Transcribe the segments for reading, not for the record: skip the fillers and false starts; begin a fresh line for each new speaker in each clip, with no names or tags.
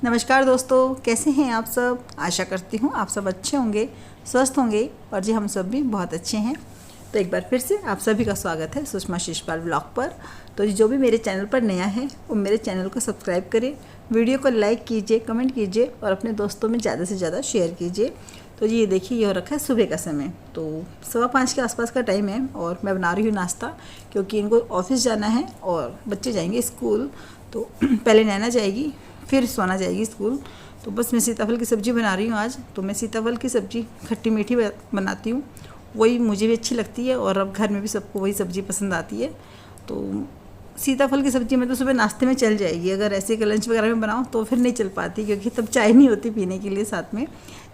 नमस्कार दोस्तों, कैसे हैं आप सब। आशा करती हूँ आप सब अच्छे होंगे, स्वस्थ होंगे और जी हम सब भी बहुत अच्छे हैं। तो एक बार फिर से आप सभी का स्वागत है सुषमा शिषपाल ब्लॉग पर। तो जो भी मेरे चैनल पर नया है वो मेरे चैनल को सब्सक्राइब करें, वीडियो को लाइक कीजिए, कमेंट कीजिए और अपने दोस्तों में ज़्यादा से ज़्यादा शेयर कीजिए। तो जी ये देखिए, ये हो रखा है सुबह का समय, तो 5:15 के आसपास का टाइम है और मैं बना रही हूँ नाश्ता, क्योंकि इनको ऑफिस जाना है और बच्चे जाएंगे स्कूल। तो पहले नैना जाएगी, फिर सोना जाएगी स्कूल। तो बस मैं सीताफल की सब्ज़ी बना रही हूँ आज। तो मैं सीताफल की सब्ज़ी खट्टी मीठी बनाती हूँ, वही मुझे भी अच्छी लगती है और अब घर में भी सबको वही सब्ज़ी पसंद आती है। तो सीताफल की सब्ज़ी में तो सुबह नाश्ते में चल जाएगी, अगर ऐसे कि लंच वगैरह में बनाऊँ तो फिर नहीं चल पाती, क्योंकि तब चाय नहीं होती पीने के लिए साथ में।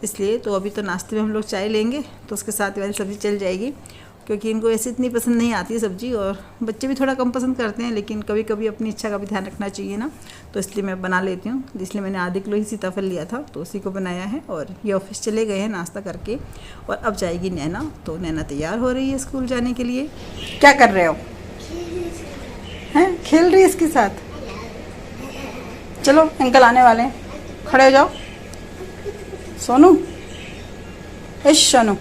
इसलिए तो अभी तो नाश्ते में हम लोग चाय लेंगे तो उसके साथ वाली सब्ज़ी चल जाएगी, क्योंकि इनको ऐसे इतनी पसंद नहीं आती है सब्ज़ी और बच्चे भी थोड़ा कम पसंद करते हैं, लेकिन कभी कभी अपनी इच्छा का भी ध्यान रखना चाहिए ना। तो इसलिए मैं बना लेती हूँ। इसलिए मैंने आधे किलो ही सीताफल लिया था तो उसी को बनाया है और ये ऑफिस चले गए हैं नाश्ता करके। और अब जाएगी नैना, तो नैना तैयार हो रही है स्कूल जाने के लिए। क्या कर रहे हो? हैं, खेल रही है इसके साथ। चलो अंकल आने वाले हैं, खड़े हो जाओ। सोनू, इश सोनू,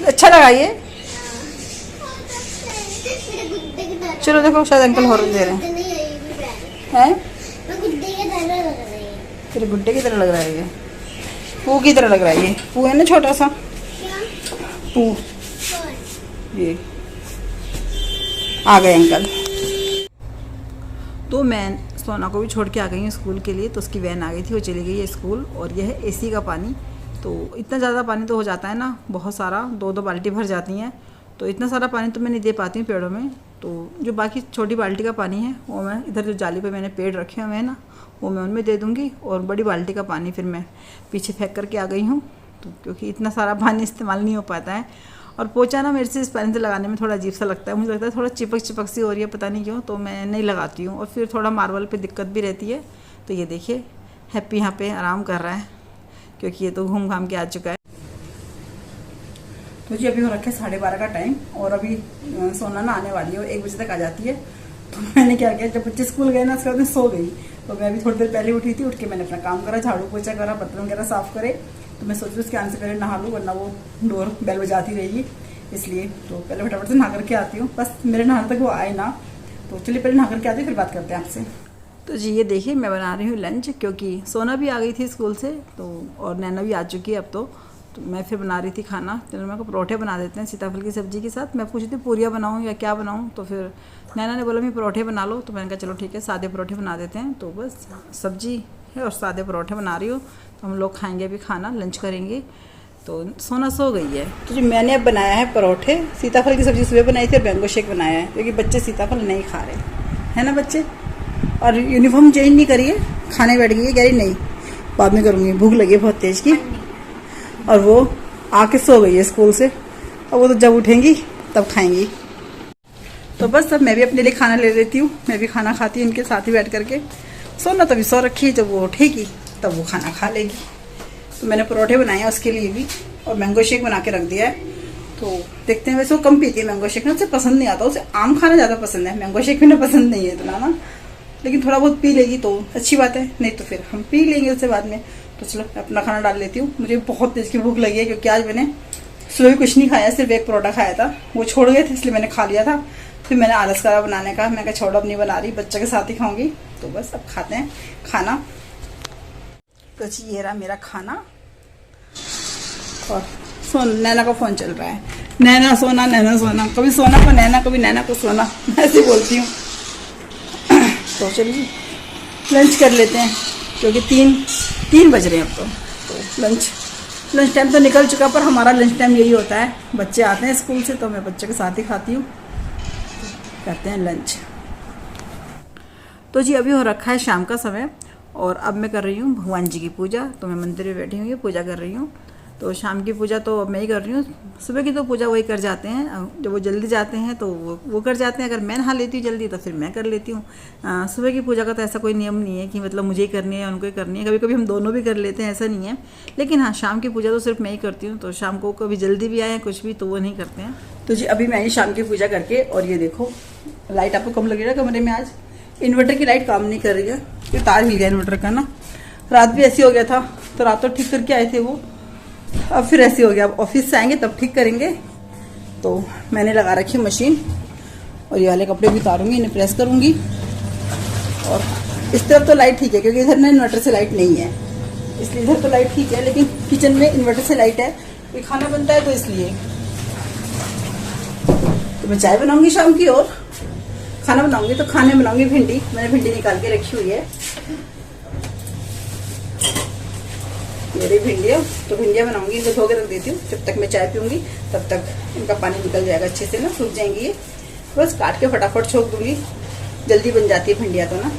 अच्छा लगा ये। चलो देखो, शायद अंकल हॉर्न दे रहे हैं। तेरे गुड्डे की तरह लग रहा है ये, पू की तरह लग रहा है ये। पू है ना छोटा सा पू। ये आ गए अंकल। तो मैं सोना को भी छोड़ के आ गई हूँ स्कूल के लिए। तो उसकी वैन आ गई थी, वो चली गई है स्कूल। और यह है एसी का पानी। तो इतना ज़्यादा पानी तो हो जाता है ना, बहुत सारा, 2-2 बाल्टी भर जाती हैं। तो इतना सारा पानी तो मैं नहीं दे पाती हूँ पेड़ों में। तो जो बाकी छोटी बाल्टी का पानी है वो मैं इधर जो जाली पे मैंने पेड़ रखे हुए हैं ना, वो मैं उनमें दे दूँगी। और बड़ी बाल्टी का पानी फिर मैं पीछे फेंक करके आ गई हूँ, तो क्योंकि इतना सारा पानी इस्तेमाल नहीं हो पाता है। और पोछा ना मेरे से इस पानी से लगाने में थोड़ा अजीब सा लगता है, मुझे लगता है थोड़ा चिपक सी हो रही है, पता नहीं क्यों, तो मैं नहीं लगाती हूँ। और फिर थोड़ा मार्बल पे दिक्कत भी रहती है। तो ये देखिए, हैप्पी यहाँ पे आराम कर रहा है, क्योंकि ये तो घूम घाम के आ चुका है। तो जी अभी हो रखा है 12:30 का टाइम और अभी सोना ना आने वाली है, 1 बजे तक आ जाती है। तो मैंने क्या किया, जब बच्चे स्कूल गए ना उसके बाद मैं सो गई। तो मैं अभी थोड़ी देर पहले उठी थी, उठ के मैंने अपना काम करा, झाड़ू पोछा करा, बर्तन वगैरह साफ करे। तो मैं सोची उसके आने से पहले नहा लूँ, वरना वो डोर बेल बजाती रहेगी, इसलिए तो पहले फटाफट से नहा करके आती हूँ। बस मेरे नहाने तक वो आए ना, तो चलिए पहले नहा करके आती हूँ, फिर बात करते हैं आपसे। तो जी ये देखिए, मैं बना रही हूँ लंच, क्योंकि सोना भी आ गई थी स्कूल से तो, और नैना भी आ चुकी है अब तो मैं फिर बना रही थी खाना। चलो मैं को परोठे बना देते हैं सीताफल की सब्ज़ी के साथ। मैं पूछी थी पूरियाँ बनाऊँ या क्या बनाऊँ, तो फिर नैना ने बोला मैं परोठे बना लो। तो मैंने कहा चलो ठीक है, सादे परोठे बना देते हैं। तो बस सब्जी है और सादे परोठे बना रही हूँ। तो हम लोग खाएंगे अभी खाना, लंच करेंगे। तो सोना सो गई है। तो जी मैंने अब बनाया है परोठे, सीताफल की सब्ज़ी सुबह बनाई थी और मैंगो शेक बनाया है, क्योंकि बच्चे सीताफल नहीं खा रहे है ना बच्चे। और यूनिफॉर्म चेंज नहीं करिए, खाने बैठ गई है, कह रही नहीं बाद में करूँगी, भूख लगी है बहुत तेज़ की। और वो आके सो गई है स्कूल से, और वो तो जब उठेंगी तब खाएंगी। तो बस अब मैं भी अपने लिए खाना ले लेती हूँ, मैं भी खाना खाती हूँ इनके साथ ही बैठ करके। सोना तभी सो रखी है, जब वो उठेगी तब वो खाना खा लेगी। तो मैंने परोठे बनाए हैं उसके लिए भी, और मैंगो शेक बना के रख दिया है। तो देखते हैं, वैसे वो कम पीती है मैंगो शेक ना, उसे पसंद नहीं आता, उसे आम खाना ज़्यादा पसंद है, मैंगो शेक भी ना पसंद नहीं है इतना ना, लेकिन थोड़ा बहुत पी लेगी तो अच्छी बात है, नहीं तो फिर हम पी लेंगे उससे बाद में। तो चलो मैं अपना खाना डाल लेती हूँ। मुझे बहुत तेज़ की भूख लगी है, क्योंकि आज मैंने सुबह कुछ नहीं खाया, सिर्फ एक परोठा खाया था, वो छोड़ गए थे इसलिए मैंने खा लिया था। फिर मैंने आलस करा बनाने का, मैं कहा छोड़ो अब नहीं बना रही, बच्चे के साथ ही खाऊंगी। तो बस अब खाते हैं खाना। तो जी ये रहा मेरा खाना। और नैना का फ़ोन चल रहा है, नैना सोना नैना सोना, कभी सोना को नैना, कभी नैना को सोना, ऐसे बोलती हूँ। तो चलिए लंच कर लेते हैं, क्योंकि 3 बज रहे हैं अब तो लंच टाइम तो निकल चुका, पर हमारा लंच टाइम यही होता है, बच्चे आते हैं स्कूल से तो मैं बच्चों के साथ ही खाती हूँ। करते हैं लंच। तो जी अभी हो रखा है शाम का समय और अब मैं कर रही हूँ भगवान जी की पूजा। तो मैं मंदिर में बैठी हुई पूजा कर रही हूँ। तो शाम की पूजा तो अब मैं ही कर रही हूँ, सुबह की तो पूजा वही कर जाते हैं, जब वो जल्दी जाते हैं तो वो कर जाते हैं। अगर मैं नहा लेती हूँ जल्दी तो फिर मैं कर लेती हूँ। सुबह की पूजा का तो ऐसा कोई नियम नहीं है कि मतलब मुझे ही करनी है या उनको ही करनी है, कभी कभी हम दोनों भी कर लेते हैं, ऐसा नहीं है। लेकिन हाँ, शाम की पूजा तो सिर्फ मैं ही करती हूँ। तो शाम को कभी जल्दी भी आए कुछ भी तो वो नहीं करते हैं। तो जी अभी मैं ही शाम की पूजा करके, और ये देखो लाइट आपको कम लगेगा कमरे में आज, इन्वर्टर की लाइट काम नहीं कर रही है, ये तार हिल गया इन्वर्टर का ना। रात भी ऐसे हो गया था, तो रात तो ठीक करके आए थे वो, अब फिर ऐसे हो गया। अब ऑफिस से आएंगे तब ठीक करेंगे। तो मैंने लगा रखी मशीन और ये वाले कपड़े भी उतारूंगी, इन्हें प्रेस करूंगी। और इस तरफ तो लाइट ठीक है क्योंकि इधर ना इन्वर्टर से लाइट नहीं है, इसलिए इधर तो लाइट ठीक है, लेकिन किचन में इन्वर्टर से लाइट है, कोई खाना बनता है तो इसलिए। तो मैं चाय बनाऊंगी शाम की और खाना बनाऊंगी। तो खाने बनाऊंगी भिंडी, मैंने भिंडी निकाल के रखी हुई है, मेरी भिंडियाँ। तो भिंडियाँ बनाऊंगी, इनको धो के रख देती हूँ। जब तक मैं चाय पीऊंगी तब तक इनका पानी निकल जाएगा अच्छे से ना, सूख जाएंगी ये। बस काट के फटाफट छोक दूंगी, जल्दी बन जाती है भिंडियाँ तो ना।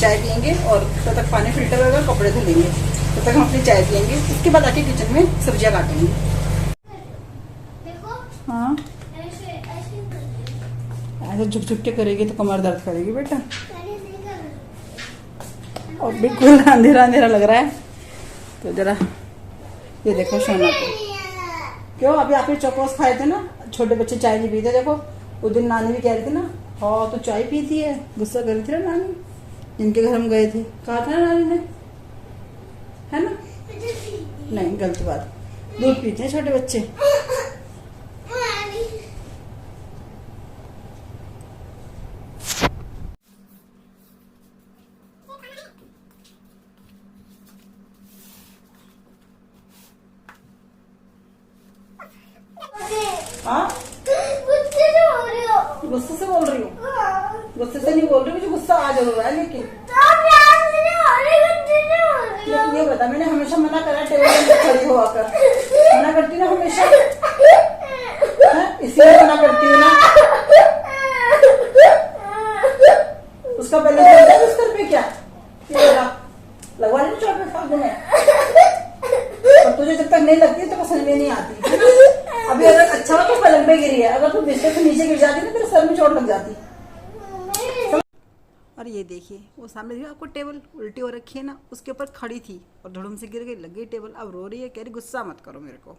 चाय पियेंगे और तब तक पानी फिल्टर होगा, कपड़े धुलेंगे, तब तक हम अपनी चाय पियेंगे। उसके बाद आके किचन में सब्जियां काटेंगे। हाँ ऐसे झुक झुक के करेगी तो कमर दर्द करेगी बेटा। और बिल्कुल अंधेरा अंधेरा लग रहा है, तो जरा ये देखो सोना को। क्यों अभी आपने चौकोस खाए थे ना, छोटे बच्चे चाय नहीं पीते। देखो उस दिन नानी भी कह रही थी ना, हाँ तो चाय पीती है, गुस्सा कर रही थी ना नानी, जिनके घर हम गए थे। कहा था ना नानी ने, है ना? नहीं गलत बात, दूध पीते हैं छोटे बच्चे। हाँ गुस्से से बोल रही हूँ? गुस्से से नहीं बोल रही, मुझे गुस्सा आ जरूर रहा है, लेकिन ये बता, मैंने हमेशा मना करा टेबल पे खड़ी हो आकर, मना करती ना हमेशा, इसीलिए मना करती हूँ ना। उसका पहले उस घर पे क्या लगवा रही चोट में फालतू में, और तुझे जब तक नहीं लगती तो समझ में नहीं आती। अभी अगर अच्छा हो तो पलंग पे गिरी है, अगर तू बिस्तर से नीचे गिर जाती ना तेरे सर में चोट लग जाती। और ये देखिए वो सामने देखिए आपको टेबल उल्टी हो रखी है ना, उसके ऊपर खड़ी थी और धड़ुम से गिर गई, लग गई टेबल। अब रो रही है, कह रही गुस्सा मत करो मेरे को।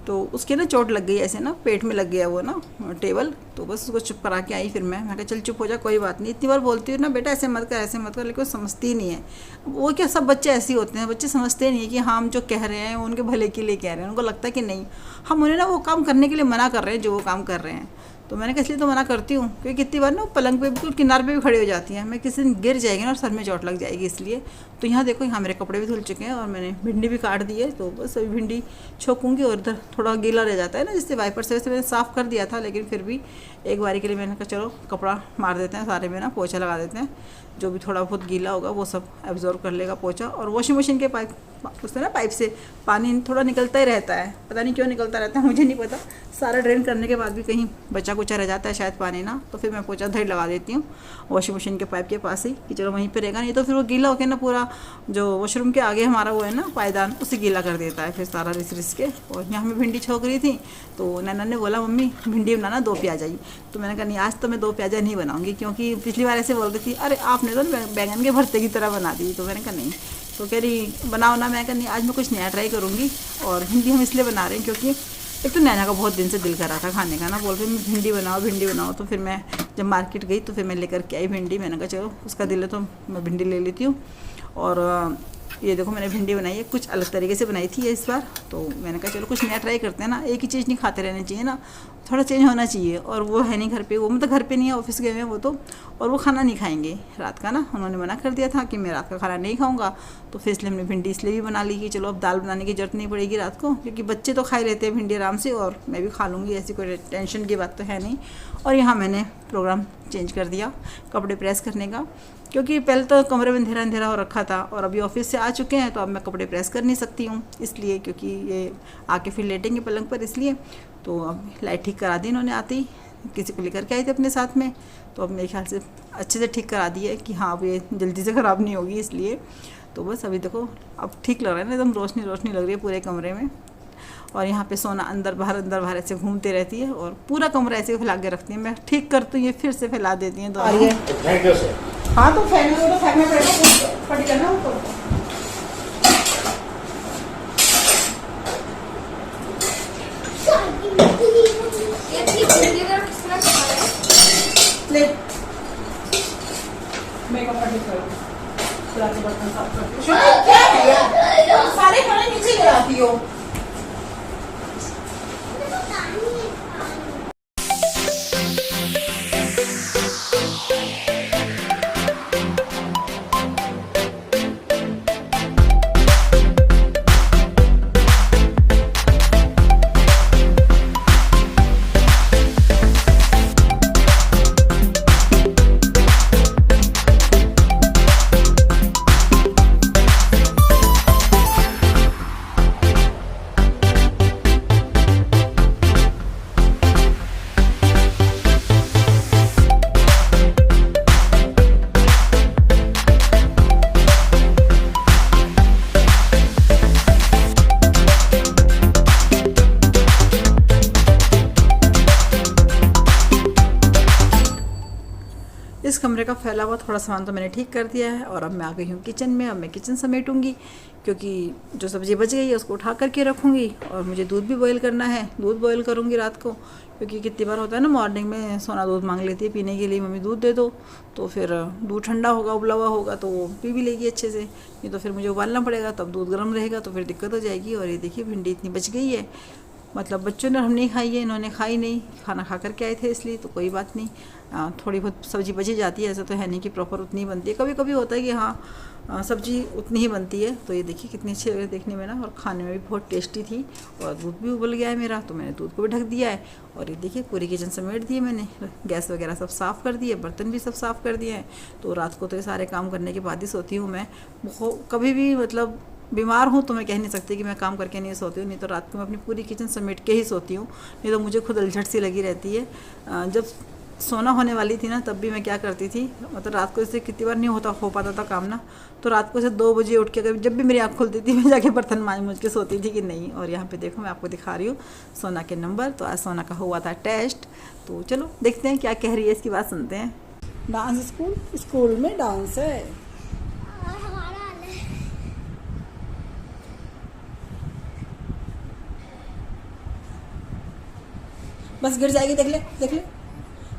तो उसके ना चोट लग गई ऐसे ना, पेट में लग गया वो ना टेबल। तो बस उसको चुप करा के आई। फिर मैं कहा चल चुप हो जा, कोई बात नहीं। इतनी बार बोलती हूँ ना बेटा ऐसे मत कर ऐसे मत कर, लेकिन वो समझती ही नहीं है। वो क्या सब बच्चे ऐसे ही होते हैं, बच्चे समझते नहीं है कि हम जो कह रहे हैं उनके भले के लिए कह रहे हैं। उनको लगता है कि नहीं हम उन्हें ना वो काम करने के लिए मना कर रहे हैं जो वो काम कर रहे हैं। तो मैंने कहा इसलिए तो मना करती हूँ, क्योंकि कितनी बार ना पलंग पे बिल्कुल किनारे पे भी खड़ी हो जाती है। मैं किसी दिन गिर जाएगी ना और सर में चोट लग जाएगी इसलिए। तो यहाँ देखो, यहाँ मेरे कपड़े भी धुल चुके हैं और मैंने भिंडी भी काट दी है। तो बस अभी भिंडी छोकूंगी और इधर थोड़ा गीला रह जाता है ना, जिससे वाइपर से वैसे मैंने साफ़ कर दिया था, लेकिन फिर भी एक बारी के लिए मैंने कहा चलो कपड़ा मार देते हैं, सारे में ना पोछा लगा देते हैं। जो भी थोड़ा बहुत गीला होगा वो सब एब्जॉर्ब कर लेगा पोछा। और वॉशिंग मशीन के पाइप, उससे ना पाइप से पानी थोड़ा निकलता ही रहता है, पता नहीं क्यों निकलता रहता है, मुझे नहीं पता। सारा ड्रेन करने के बाद भी कहीं बचा कुचा रह जाता है शायद पानी ना, तो फिर मैं पोछा धड़ लगा देती हूँ वॉशिंग मशीन के पाइप के पास ही, कि चलो वहीं पे रहेगा। नहीं तो फिर वो गीला होकर ना पूरा जो वॉशरूम के आगे हमारा वो है ना पायदान, उसे गीला कर देता है फिर सारा रिस के। और यहाँ मैं भिंडी छोक रही थी तो नैना ने बोला मम्मी भिंडी बनाना 2 प्याजा ही। तो मैंने कहा नहीं आज तो मैं 2 प्याजा नहीं बनाऊंगी, क्योंकि पिछली बार ऐसे बोल रही थी अरे आपने तो बैंगन के भरते की तरह बना दी। तो मैंने कहा नहीं, तो कह रही बनाओ ना। मैं कहा नहीं आज मैं कुछ नया ट्राई करूँगी। और भिंडी हम इसलिए बना रहे हैं क्योंकि एक तो नैना का बहुत दिन से दिल कर रहा था खाने का ना, बोल रही भिंडी बनाओ। तो फिर मैं जब मार्केट गई तो फिर मैं लेकर के आई भिंडी। मैंने कहा चलो उसका दिल है तो मैं भिंडी ले लेती हूँ। और ये देखो मैंने भिंडी बनाई है, कुछ अलग तरीके से बनाई थी इस बार। तो मैंने कहा चलो कुछ नया ट्राई करते हैं ना, एक ही चीज़ नहीं खाते रहना चाहिए ना, थोड़ा चेंज होना चाहिए। और वो है नहीं घर पे, वो मतलब घर पे नहीं है, ऑफिस गए हुए हैं वो तो। और वो खाना नहीं खाएंगे रात का ना, उन्होंने मना कर दिया था कि मैं रात का खाना नहीं खाऊंगा। तो फिर इसलिए हमने भिंडी इसलिए भी बना ली कि चलो अब दाल बनाने की जरूरत नहीं पड़ेगी रात को, क्योंकि बच्चे तो खा ही लेते हैं भिंडी आराम से और मैं भी खा लूँगी, ऐसी कोई टेंशन की बात तो है नहीं। और यहाँ मैंने प्रोग्राम चेंज कर दिया कपड़े प्रेस करने का, क्योंकि पहले तो कमरे में अंधेरा अंधेरा हो रखा था और अभी ऑफिस से आ चुके हैं तो अब मैं कपड़े प्रेस कर नहीं सकती हूँ, इसलिए क्योंकि ये आके फिर लेटेंगे पलंग पर, इसलिए तो अब लाइट ठीक करा दी इन्होंने आते ही, किसी को लेकर के आई थे अपने साथ में, तो अब मेरे ख्याल से अच्छे से ठीक करा दी है कि हाँ अब ये जल्दी से ख़राब नहीं होगी, इसलिए तो बस अभी देखो अब ठीक लग रहा है ना, एकदम रोशनी रोशनी लग रही है पूरे कमरे में। और यहाँ पे सोना अंदर बाहर ऐसे घूमते रहती है और पूरा कमरा ऐसे फैला के रखती है, मैं ठीक करती हूँ ये फिर से फैला देती हैं दोनों। हाँ तो फैन तो फेंकना पड़ेगा, पड़ी करना ऊपर। ले मेकअप का ठीक करो, बर्तन साफ करती हूँ। क्या है यार, सारे खाने नीचे गिराती हो। इस कमरे का फैला हुआ थोड़ा सामान तो मैंने ठीक कर दिया है और अब मैं आ गई हूँ किचन में। अब मैं किचन समेटूंगी क्योंकि जो सब्ज़ी बच गई है उसको उठा करके रखूँगी और मुझे दूध भी बॉईल करना है, दूध बॉईल करूँगी रात को, क्योंकि कितनी बार होता है ना मॉर्निंग में सोना दूध मांग लेती है पीने के लिए, मम्मी दूध दे दो, तो फिर दूध ठंडा होगा उबला हुआ होगा तो वो पी भी लेगी अच्छे से, नहीं तो फिर मुझे उबालना पड़ेगा, तब दूध गर्म रहेगा तो फिर दिक्कत हो जाएगी। और ये देखिए भिंडी इतनी बच गई है, मतलब बच्चों ने हम नहीं खाई है, इन्होंने खाई नहीं, खाना खा करके आए थे इसलिए, तो कोई बात नहीं, थोड़ी बहुत सब्ज़ी बची जाती है, ऐसा तो है नहीं कि प्रॉपर उतनी ही बनती है, कभी कभी होता है कि हाँ सब्ज़ी उतनी ही बनती है। तो ये देखिए कितनी अच्छी लग रही है देखने में ना, और खाने में भी बहुत टेस्टी थी, और दूध भी उबल गया है मेरा, तो मैंने दूध को भी ढक दिया है। और ये देखिए पूरी किचन समेट दी है मैंने, गैस वगैरह सब साफ़ कर दिए, बर्तन भी सब साफ़ कर दिए हैं। तो रात को तो ये सारे काम करने के बाद ही सोती हूँ मैं, कभी भी मतलब बीमार हूँ तो मैं कह नहीं सकती कि मैं काम करके नहीं सोती हूँ, नहीं तो रात को मैं अपनी पूरी किचन समेट के ही सोती हूँ, नहीं तो मुझे खुद अलझट सी लगी रहती है। जब सोना होने वाली थी ना तब भी मैं क्या करती थी, मतलब रात को इससे कितनी बार नहीं हो पाता था काम ना, तो रात को से 2 बजे उठ के अगर जब भी मेरी आँख खुलती थी मैं जाके बर्तन मांज के सोती थी कि नहीं। और यहाँ पे देखो मैं आपको दिखा रही हूँ सोना के नंबर, तो आज सोना का हुआ था टेस्ट, तो चलो देखते हैं क्या कह रही है, इसकी बात सुनते हैं। डांस स्कूल में डांस है, बस गिर जाएगी, देख ले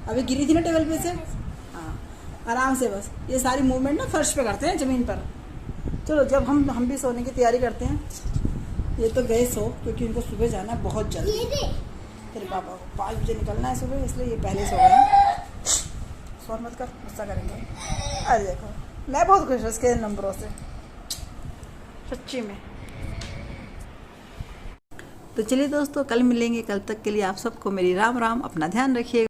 अभी गिरी थी ना टेबल पे से, हाँ आराम से, बस ये सारी मूवमेंट ना फर्श पे करते हैं ज़मीन पर। चलो जब हम भी सोने की तैयारी करते हैं। ये तो गए सो क्योंकि उनको सुबह जाना है बहुत जल्दी, तेरे पापा को 5 बजे निकलना है सुबह, इसलिए ये पहले सो गए हैं। शोर मत कर, गुस्सा करेंगे। अरे देखो मैं बहुत खुश हूँ इसके नंबरों से, सच्ची में। तो चलिए दोस्तों कल मिलेंगे, कल तक के लिए आप सबको मेरी राम राम, अपना ध्यान रखिएगा।